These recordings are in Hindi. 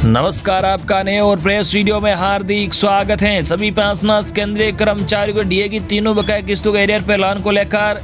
नमस्कार, आपका नए और प्रेस वीडियो में हार्दिक स्वागत है। सभी पेंशनर्स केंद्रीय कर्मचारियों को डीए की तीनों बकाया किस्तों के एरियर पे ऐलान को लेकर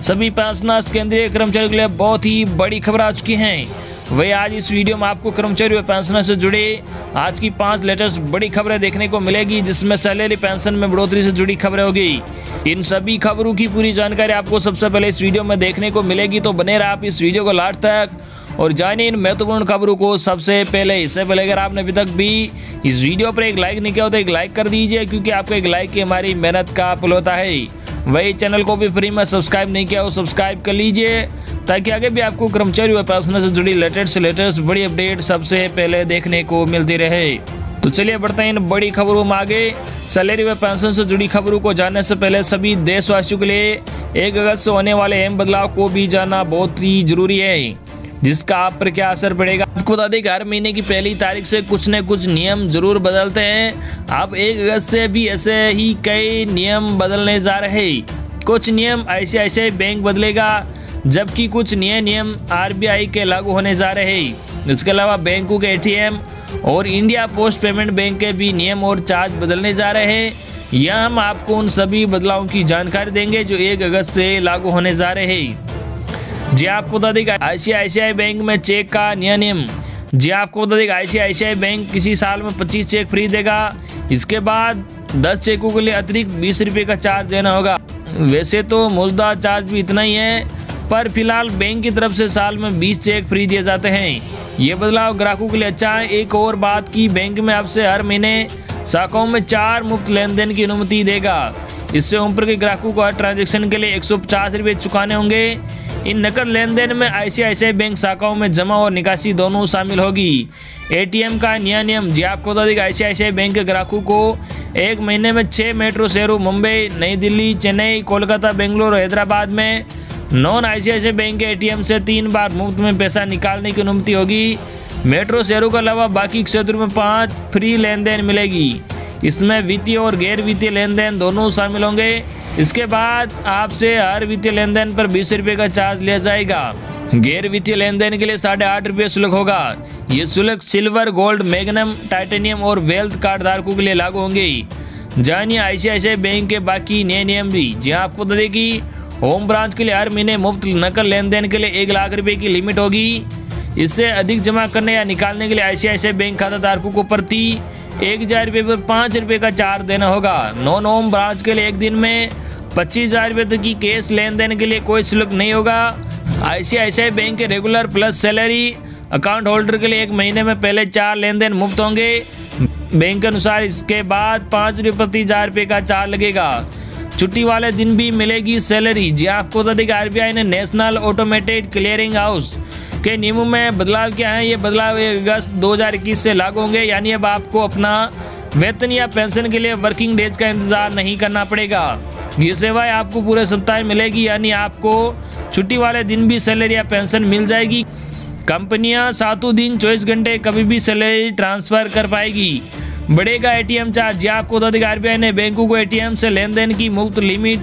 सभी पेंशनर्स केंद्रीय कर्मचारियों के लिए बहुत ही बड़ी खबर आ चुकी हैं। वही आज इस वीडियो में आपको कर्मचारी व पेंशनर से जुड़े आज की 5 लेटेस्ट बड़ी खबरें देखने को मिलेगी, जिसमें सैलरी पेंशन में बढ़ोतरी से जुड़ी खबरें होगी। इन सभी खबरों की पूरी जानकारी आपको सबसे पहले इस वीडियो में देखने को मिलेगी, तो बने रहे आप इस वीडियो को लास्ट तक और जानिए इन महत्वपूर्ण खबरों को सबसे पहले। इससे पहले अगर आपने अभी तक भी इस वीडियो पर एक लाइक नहीं किया हो तो एक लाइक कर दीजिए, क्योंकि आपका एक लाइक ही हमारी मेहनत का फल होता है। वही चैनल को भी फ्री में सब्सक्राइब नहीं किया हो सब्सक्राइब कर लीजिए, ताकि आगे भी आपको कर्मचारी व पेंशनर से जुड़ी लेटेस्ट बड़ी अपडेट सबसे पहले देखने को मिलती रहे। तो चलिए बढ़ते हैं इन बड़ी खबरों में आगे। सैलरी व पेंशन से जुड़ी खबरों को जानने से पहले सभी देशवासियों के लिए 1 अगस्त से होने वाले अहम बदलाव को भी जानना बहुत ही जरूरी है, जिसका आप पर क्या असर पड़ेगा। आपको बता दें कि हर महीने की पहली तारीख से कुछ न कुछ नियम जरूर बदलते हैं। अब 1 अगस्त से भी ऐसे ही कई नियम बदलने जा रहे हैं। कुछ नियम आईसीआईसीआई बैंक बदलेगा, जबकि कुछ नए नियम आरबीआई के लागू होने जा रहे हैं। इसके अलावा बैंकों के एटीएम और इंडिया पोस्ट पेमेंट बैंक के भी नियम और चार्ज बदलने जा रहे हैं। यहाँ हम आपको उन सभी बदलावों की जानकारी देंगे जो 1 अगस्त से लागू होने जा रहे हैं। जी आपको बता दें आईसीआईसीआई बैंक में चेक का नया नियम। जी आपको बता दें आईसीआईसीआई बैंक किसी साल में 25 चेक फ्री देगा। इसके बाद 10 चेकों के लिए अतिरिक्त 20 रुपये का चार्ज देना होगा। वैसे तो मौजूदा चार्ज भी इतना ही है, पर फिलहाल बैंक की तरफ से साल में 20 चेक फ्री दिए जाते हैं। ये बदलाव ग्राहकों के लिए अच्छा है। एक और बात की बैंक में अब से हर महीने शाखाओं में 4 मुफ्त लेन देन की अनुमति देगा। इससे ऊपर के ग्राहकों को हर ट्रांजेक्शन के लिए 150 रुपये चुकाने होंगे। इन नकद लेन देन में आईसीआईसीआई बैंक शाखाओं में जमा और निकासी दोनों शामिल होगी। एटीएम का नया नियम। जी आपको बता दें आईसीआईसीआई बैंक के ग्राहकों को 1 महीने में 6 मेट्रो शहरों मुंबई, नई दिल्ली, चेन्नई, कोलकाता, बेंगलुरु और हैदराबाद में नॉन आईसीआईसीआई बैंक के एटीएम से 3 बार मुफ्त में पैसा निकालने की अनुमति होगी। मेट्रो शहरों के अलावा बाकी क्षेत्रों में 5 फ्री लेन देन मिलेगी। इसमें वित्तीय और गैर वित्तीय लेन देन दोनों शामिल होंगे। इसके बाद आपसे हर वित्तीय लेन देन पर 20 रुपये का चार्ज लिया जाएगा। गैर वित्तीय लेन देन के लिए 8.5 रुपये शुल्क होगा। ये शुल्क सिल्वर, गोल्ड, मैग्नम, टाइटेनियम और वेल्थ कार्ड धारकों के लिए लागू होंगे। जानिए आईसीआईसीआई बैंक के बाकी नए नियम भी। जहाँ आपको बता दें कि होम ब्रांच के लिए हर महीने मुफ्त नकद लेन देन के लिए 1 लाख रुपए की लिमिट होगी। इससे अधिक जमा करने या निकालने के लिए आईसीआईसीआई बैंक खाता धारकों को प्रति 1000 रुपये पर 5 रुपये का चार्ज देना होगा। नॉन होम ब्रांच के लिए एक दिन में 25,000 रुपये तक की कैश लेन देन के लिए कोई शुल्क नहीं होगा। आईसीआईसीआई बैंक के regular plus salary account holder के लिए 1 महीने में पहले 4 लेन देन मुफ्त होंगे। बैंक के अनुसार इसके बाद 5 रुपये प्रति 1000 रुपये का चार्ज लगेगा। छुट्टी वाले दिन भी मिलेगी सैलरी। जी आपको बता दें कि आरबीआई ने नेशनल ऑटोमेटेड क्लियरिंग हाउस के नियमों में बदलाव किया है। ये बदलाव 1 अगस्त 2021 से लागू होंगे, यानी अब आपको अपना वेतन या पेंशन के लिए वर्किंग डेज का इंतजार नहीं करना पड़ेगा। ये सेवाएं आपको पूरे सप्ताह मिलेगी, यानी आपको छुट्टी वाले दिन भी सैलरी या पेंशन मिल जाएगी। कंपनियां 7 दिन 24 घंटे कभी भी सैलरी ट्रांसफर कर पाएगी। बढ़ेगा एटीएम चार्ज। जी आपको बता दें आरबीआई ने बैंकों को एटीएम से लेन देन की मुफ्त लिमिट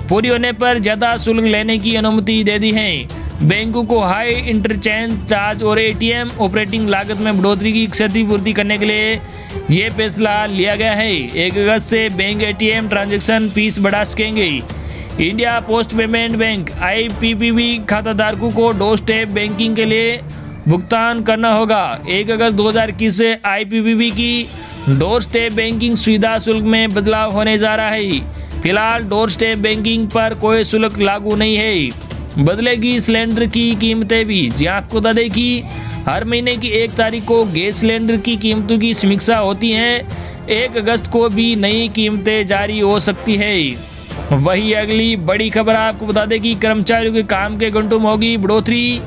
पूरी होने पर ज्यादा शुल्क लेने की अनुमति दे दी है। बैंकों को हाई इंटरचेंज चार्ज और एटीएम ऑपरेटिंग लागत में बढ़ोतरी की क्षतिपूर्ति करने के लिए ये फैसला लिया गया है। 1 अगस्त से बैंक एटीएम ट्रांजैक्शन फीस बढ़ा सकेंगे। India post payment bank IPPB खाता धारकों को डोर स्टेप बैंकिंग के लिए भुगतान करना होगा। 1 अगस्त 2021 से आईपीपीबी की डोर स्टेप बैंकिंग सुविधा शुल्क में बदलाव होने जा रहा है। फिलहाल डोर स्टेप बैंकिंग पर कोई शुल्क लागू नहीं है। बदलेगी सिलेंडर की कीमतें भी। जी आपको बता दें कि हर महीने की 1 तारीख को गैस सिलेंडर की कीमतों की समीक्षा होती है। 1 अगस्त को भी नई कीमतें जारी हो सकती है। वही अगली बड़ी खबर आपको बता दें कि कर्मचारियों के काम के घंटों में होगी बढ़ोतरी।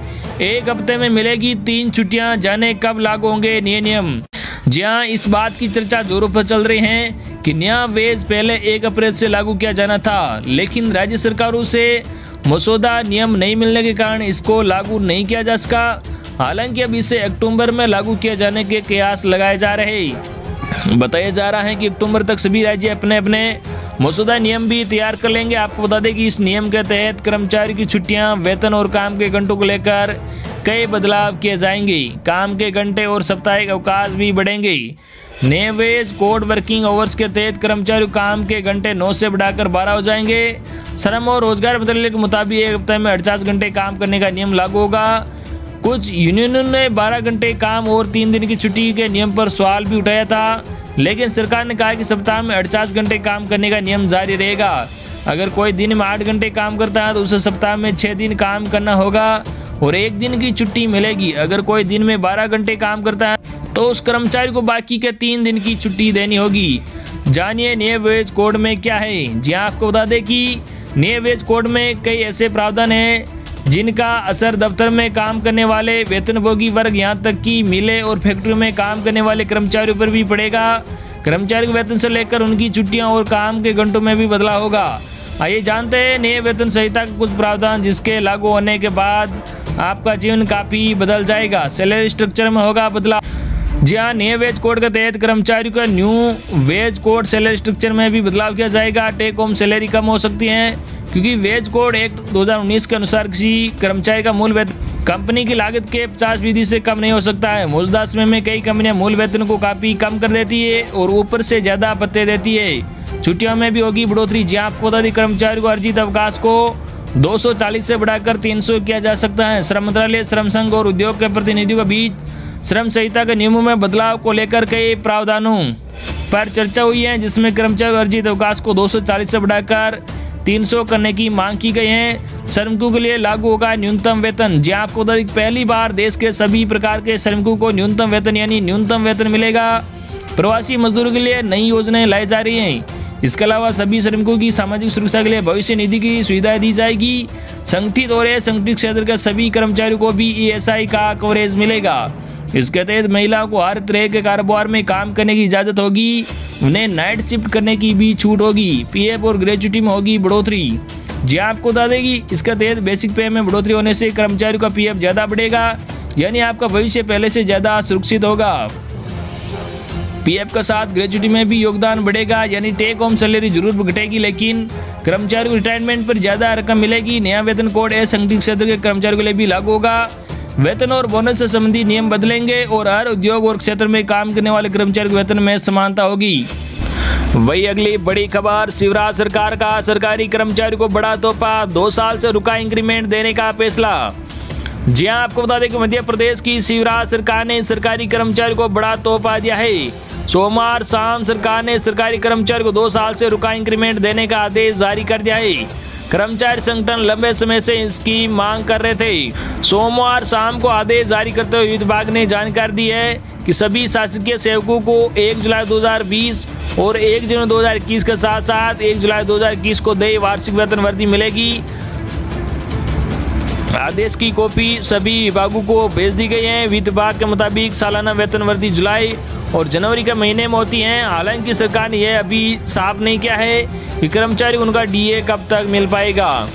1 हफ्ते में मिलेगी 3 छुट्टियां। जाने कब लागू होंगे नए नियम। जी हाँ, इस बात की चर्चा जोरों पर चल रही है कि नया वेज पहले 1 अप्रैल से लागू किया जाना था, लेकिन राज्य सरकारों से मसौदा नियम नहीं मिलने के कारण इसको लागू नहीं किया जा सका। हालांकि अब इसे अक्टूबर में लागू किया जाने के कयास लगाए जा रहे हैं। बताया जा रहा है कि अक्टूबर तक सभी राज्य अपने अपने मसौदा नियम भी तैयार कर लेंगे। आपको बता दें कि इस नियम के तहत कर्मचारी की छुट्टियां, वेतन और काम के घंटों को लेकर कई बदलाव किए जाएंगे। काम के घंटे और साप्ताहिक अवकाश भी बढ़ेंगे। नए वेज कोड वर्किंग आवर्स के तहत कर्मचारी काम के घंटे 9 से बढ़ाकर 12 हो जाएंगे। श्रम और रोजगार मंत्रालय के मुताबिक एक हफ्ते में 48 घंटे काम करने का नियम लागू होगा। कुछ यूनियनों ने 12 घंटे काम और 3 दिन की छुट्टी के नियम पर सवाल भी उठाया था, लेकिन सरकार ने कहा कि सप्ताह में 48 घंटे काम करने का नियम जारी रहेगा। अगर कोई दिन में 8 घंटे काम करता है तो उसे सप्ताह में 6 दिन काम करना होगा और 1 दिन की छुट्टी मिलेगी। अगर कोई दिन में 12 घंटे काम करता है तो उस कर्मचारी को बाकी के 3 दिन की छुट्टी देनी होगी। जानिए नए वेज कोड में क्या है। जी आपको बता दें कि नए वेज कोड में कई ऐसे प्रावधान हैं जिनका असर दफ्तर में काम करने वाले वेतनभोगी वर्ग, यहाँ तक कि मिलें और फैक्ट्री में काम करने वाले कर्मचारियों पर भी पड़ेगा। कर्मचारी के वेतन से लेकर उनकी छुट्टियां और काम के घंटों में भी बदलाव होगा। आइए जानते हैं नए वेतन संहिता के कुछ प्रावधान जिसके लागू होने के बाद आपका जीवन काफी बदल जाएगा। सैलरी स्ट्रक्चर में होगा बदलाव। जी हाँ, नए वेज कोड के तहत कर्मचारियों का new ways code salary structure में भी बदलाव किया जाएगा। टेक होम सैलरी कम हो सकती है क्योंकि वेज कोड एक्ट 2019 के अनुसार किसी कर्मचारी का मूल वेतन कंपनी की लागत के 50% से कम नहीं हो सकता है। मौजूदा समय में कई कंपनियां मूल वेतन को काफी कम कर देती है और ऊपर से ज्यादा भत्ते देती है। छुट्टियों में भी होगी बढ़ोतरी। जी आपको बता दें कर्मचारी को अर्जित अवकाश को 240 से बढ़ाकर 300 किया जा सकता है। श्रम मंत्रालय, श्रम संघ और उद्योग के प्रतिनिधियों के बीच श्रम संहिता के नियमों में बदलाव को लेकर कई प्रावधानों पर चर्चा हुई है, जिसमें कर्मचारी अर्जित अवकाश को 240 से बढ़ाकर 300 करने की मांग की गई है। श्रमिकों के लिए लागू होगा न्यूनतम वेतन। जी आपको बता दें पहली बार देश के सभी प्रकार के श्रमिकों को न्यूनतम वेतन यानी न्यूनतम वेतन मिलेगा। प्रवासी मजदूरों के लिए नई योजनाएं लाई जा रही हैं। इसके अलावा सभी श्रमिकों की सामाजिक सुरक्षा के लिए भविष्य निधि की सुविधाएं दी जाएगी। संगठित और असंगठित क्षेत्र के सभी कर्मचारियों को भी ESI का कवरेज मिलेगा। इसके तहत महिलाओं को हर तरह के कारोबार में काम करने की इजाजत होगी। उन्हें नाइट शिफ्ट करने की भी छूट होगी। PF और ग्रेच्युटी में होगी बढ़ोतरी। जी आपको बता दें कि इसके तहत बेसिक पे में बढ़ोतरी होने से कर्मचारी का PF ज्यादा बढ़ेगा, यानी आपका भविष्य पहले से ज्यादा सुरक्षित होगा। PF के साथ ग्रेच्युटी में भी योगदान बढ़ेगा, यानी टेक होम सैलरी जरूर घटेगी लेकिन कर्मचारी को रिटायरमेंट पर ज्यादा रकम मिलेगी। नया वेतन कोड असंगठित क्षेत्र के कर्मचारियों के लिए भी लागू होगा। वेतन और बोनस से संबंधित नियम बदलेंगे और हर उद्योग और क्षेत्र में काम करने वाले कर्मचारियों के वेतन में समानता होगी। वही अगली बड़ी खबर, शिवराज सरकार का सरकारी कर्मचारियों को बड़ा तोहफा, 2 साल से रुका इंक्रीमेंट देने का फैसला। जी हां, आपको बता दें कि मध्य प्रदेश की शिवराज सरकार ने सरकारी कर्मचारियों को बड़ा तोहफा दिया है। सोमवार शाम सरकार ने सरकारी कर्मचारियों को 2 साल से रुका इंक्रीमेंट देने का आदेश जारी कर दिया है। कर्मचारी संगठन लंबे समय से इसकी मांग कर रहे थे। सोमवार शाम को आदेश जारी करते हुए विभाग ने जानकारी दी है कि सभी शासकीय सेवकों को 1 जुलाई 2020 और 1 जनवरी 2021 के साथ साथ 1 जुलाई 2021 को देय वार्षिक वेतन वृद्धि मिलेगी। आदेश की कॉपी सभी विभागों को भेज दी गई है। वित्त विभाग के मुताबिक सालाना वेतन वृद्धि जुलाई और जनवरी के महीने में होती है। हालांकि सरकार ने यह अभी साफ नहीं किया है कि कर्मचारी उनका DA कब तक मिल पाएगा।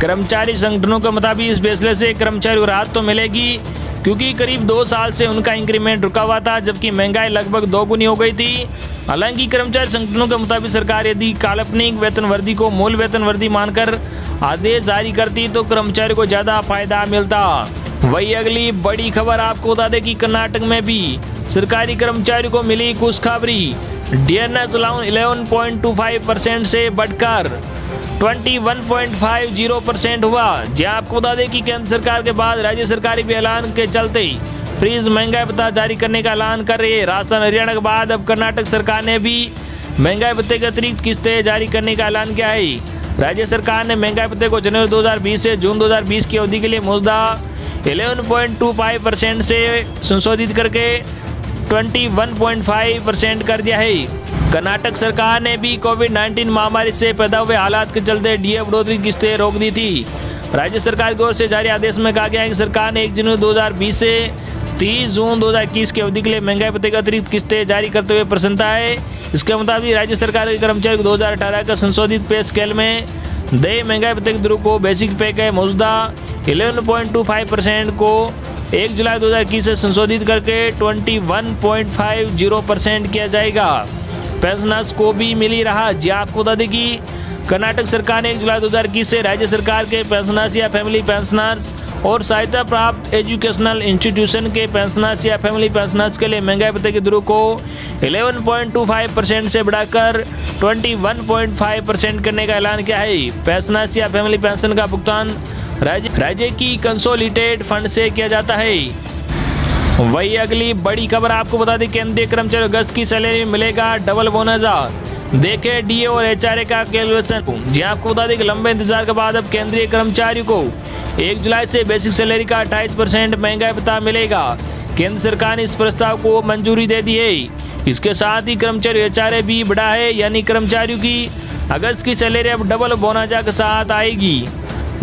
कर्मचारी संगठनों के मुताबिक इस फैसले से कर्मचारी को राहत तो मिलेगी क्योंकि करीब 2 साल से उनका इंक्रीमेंट रुका हुआ था, जबकि महंगाई लगभग 2 गुनी हो गई थी। हालांकि कर्मचारी संगठनों के मुताबिक सरकार यदि काल्पनिक वेतन वृद्धि को मूल वेतन वृद्धि मानकर आदेश जारी करती तो कर्मचारी को ज्यादा फायदा मिलता। वही अगली बड़ी खबर, आपको बता दें कि कर्नाटक में भी सरकारी कर्मचारियों को मिली खुशखबरी। डियरनेस अलाउंस 11.25% से बढ़कर 21.50% हुआ। जहां आपको बता दें कि केंद्र सरकार के बाद राज्य सरकारी भी ऐलान के चलते फ्रीज महंगाई भत्ता जारी करने का ऐलान कर रही है। राजस्थान हरियाणा के बाद अब कर्नाटक सरकार ने भी महंगाई भत्ते के अतिरिक्त किस्तें जारी करने का ऐलान किया है। राज्य सरकार ने महंगाई भत्ते को जनवरी 2020 से जून 2020 की अवधि के लिए मौजूदा 11.25% से संशोधित करके 21.5% कर दिया है। कर्नाटक सरकार ने भी कोविड-19 महामारी से पैदा हुए हालात के चलते DA बढ़ोतरी किस्तें रोक दी थी। राज्य सरकार की ओर से जारी आदेश में कहा गया है कि सरकार ने 1 जनवरी 2020 से 30 जून 2021 की अवधि के लिए महंगाई भत्ते के अतिरिक्त किस्तें जारी करते हुए प्रसन्नता है। इसके मुताबिक राज्य सरकार के कर्मचारियों को 2018 का संशोधित पे स्केल में देय महंगाई भत्ते की दरों को बेसिक पे के मौजूदा 11.25% को 1 जुलाई 2021 से संशोधित करके 21.50% किया जाएगा। पेंशनर्स को भी मिली राहत। जी आपको बता दें कि कर्नाटक सरकार ने 1 जुलाई 2021 से राज्य सरकार के पेंशनर्स या फैमिली पेंशनर्स और सहायता प्राप्त एजुकेशनल इंस्टीट्यूशन के पेंशनर्स या फैमिली पेंशनर्स के लिए महंगाई भत्ते की दरों को 11.25% से बढ़ाकर 21.5% करने का ऐलान किया है। पेंशनर्स या फैमिली पेंशन का भुगतान राज्य की कंसोलिडेटेड फंड से किया जाता है। वही अगली बड़ी खबर आपको बता दें, केंद्रीय कर्मचारी अगस्त की सैलरी में मिलेगा डबल बोनस। देखे डीए और एचआरए का कैलकुलेशन। जी आपको बता दें कि लंबे इंतजार के बाद अब केंद्रीय कर्मचारियों को 1 जुलाई से बेसिक सैलरी का 28% महंगाई भत्ता मिलेगा। केंद्र सरकार ने इस प्रस्ताव को मंजूरी दे दी है। इसके साथ ही कर्मचारी एचआरए भी बढ़ा है, यानी कर्मचारियों की अगस्त की सैलरी अब डबल बोनस के साथ आएगी।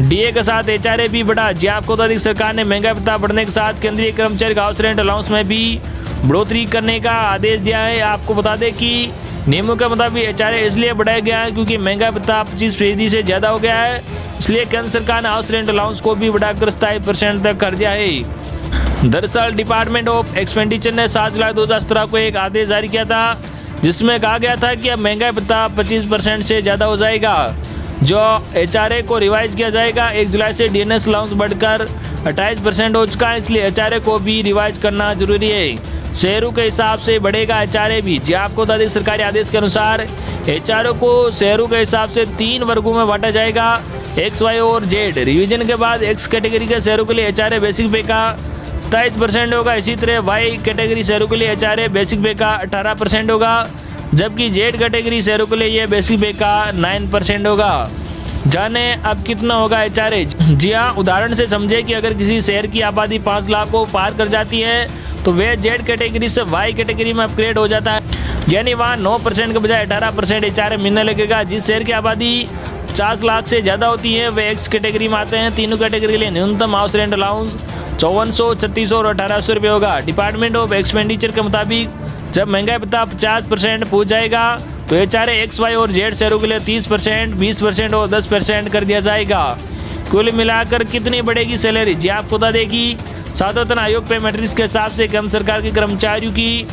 डीए के साथ एचआरए भी बढ़ा। जी आपको बता दें सरकार ने महंगाई भत्ता बढ़ने के साथ केंद्रीय कर्मचारी हाउस रेंट अलाउंस में भी बढ़ोतरी करने का आदेश दिया है। आपको बता दें कि नियमों के मुताबिक एचआरए इसलिए बढ़ाया गया है क्योंकि महंगाई भत्ता 25% से ज्यादा हो गया है, इसलिए केंद्र सरकार ने हाउस रेंट अलाउंस को भी बढ़ाकर 27% तक कर दिया है। दरअसल डिपार्टमेंट ऑफ एक्सपेंडिचर ने 7 जुलाई 2017 को एक आदेश जारी किया था जिसमें कहा गया था कि अब महंगाई भत्ता 25% से ज्यादा हो जाएगा। जो एचआरए को रिवाइज किया जाएगा 1 जुलाई से डीएनएस अलाउंस बढ़कर 28% हो चुका है, इसलिए एचआरए को भी रिवाइज करना जरूरी है। शहरों के हिसाब से बढ़ेगा एचआरए भी। जी आपको बता दें सरकारी आदेश के अनुसार एचआरए को शहरों के हिसाब से 3 वर्गों में बांटा जाएगा, एक्स, वाई और जेड। रिवीजन के बाद एक्स कैटेगरी के शहरों के लिए एचआरए बेसिक पे का 27% होगा। इसी तरह वाई कैटेगरी शहरों के लिए एचआरए बेसिक पे का 18% होगा, जबकि जेड कैटेगरी शहरों के लिए यह बेसिक पे का 9% होगा। जाने अब कितना होगा एचआरए। जी हाँ, उदाहरण से समझे कि अगर किसी शहर की आबादी 5 लाख को पार कर जाती है तो वह जेड कैटेगरी से वाई कैटेगरी में अपग्रेड हो जाता है, यानी वहाँ 9% के बजाय 18% एचआरए मिलने लगेगा। जिस शहर की आबादी 50 लाख से ज़्यादा होती है वे एक्स कैटेगरी में आते हैं। तीनों कैटेगरी के लिए न्यूनतम हाउस रेंट अलाउंस 5400, 3600 और 1800 रुपये होगा। डिपार्टमेंट ऑफ एक्सपेंडिचर के मुताबिक जब महंगाई भत्ता 50% पहुँच जाएगा तो एचआरए एक्स, वाई और जेड शहरों के लिए 30%, 20% और 10% कर दिया जाएगा। कुल मिलाकर कितनी बढ़ेगी सैलरी। जी आपको बता दें कि सातवां आयोग पे मैट्रिक्स के हिसाब से केंद्र सरकार के कर्मचारियों की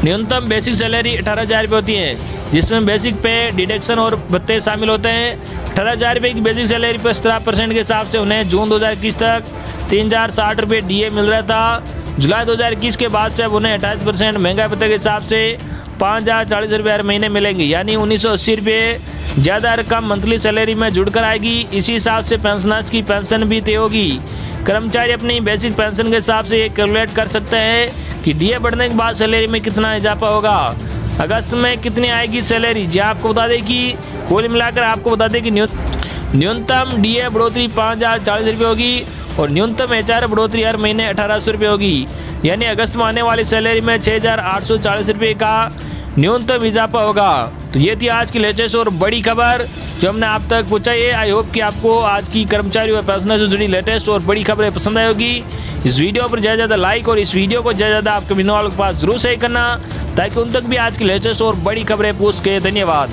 न्यूनतम बेसिक सैलरी 18,000 रुपये होती है, जिसमें बेसिक पे डिडक्शन और भत्ते शामिल होते हैं। 18,000 रुपये की बेसिक सैलरी पर 17% के हिसाब से उन्हें जून 2021 तक 3060 रुपये डीए मिल रहा था। जुलाई 2021 के बाद से अब उन्हें 28% महंगाई भत्ते के हिसाब से 5040 रुपये हर महीने मिलेंगे, यानी 1980 रुपये ज़्यादा रकम मंथली सैलरी में जुड़कर आएगी। इसी हिसाब से पेंशनर्स की पेंशन भी तय होगी। कर्मचारी अपनी बेसिक पेंशन के हिसाब से ये कैलकुलेट कर सकते हैं कि डीए बढ़ने के बाद सैलरी में कितना इजाफा होगा। अगस्त में कितनी आएगी सैलरी। जी आपको बता दें कि कुल मिलाकर आपको बता दें कि न्यूनतम डीए बढ़ोतरी 5040 रुपये होगी और न्यूनतम एचआरए बढ़ोतरी हर महीने 1800 रुपये होगी, यानी अगस्त में आने वाली सैलरी में 6840 रुपये का न्यूनतम इजाफा होगा। तो ये थी आज की लेटेस्ट और बड़ी खबर जो हमने आप तक पहुंचाई है। आई होप कि आपको आज की कर्मचारी व पेंशनर से जुड़ी लेटेस्ट और बड़ी खबरें पसंद आई होगी। इस वीडियो पर ज़्यादा लाइक और इस वीडियो को ज़्यादा आपके मिलने वालों के पास जरूर शेयर करना ताकि उन तक भी आज की लेटेस्ट और बड़ी खबरें पहुंच सके। धन्यवाद।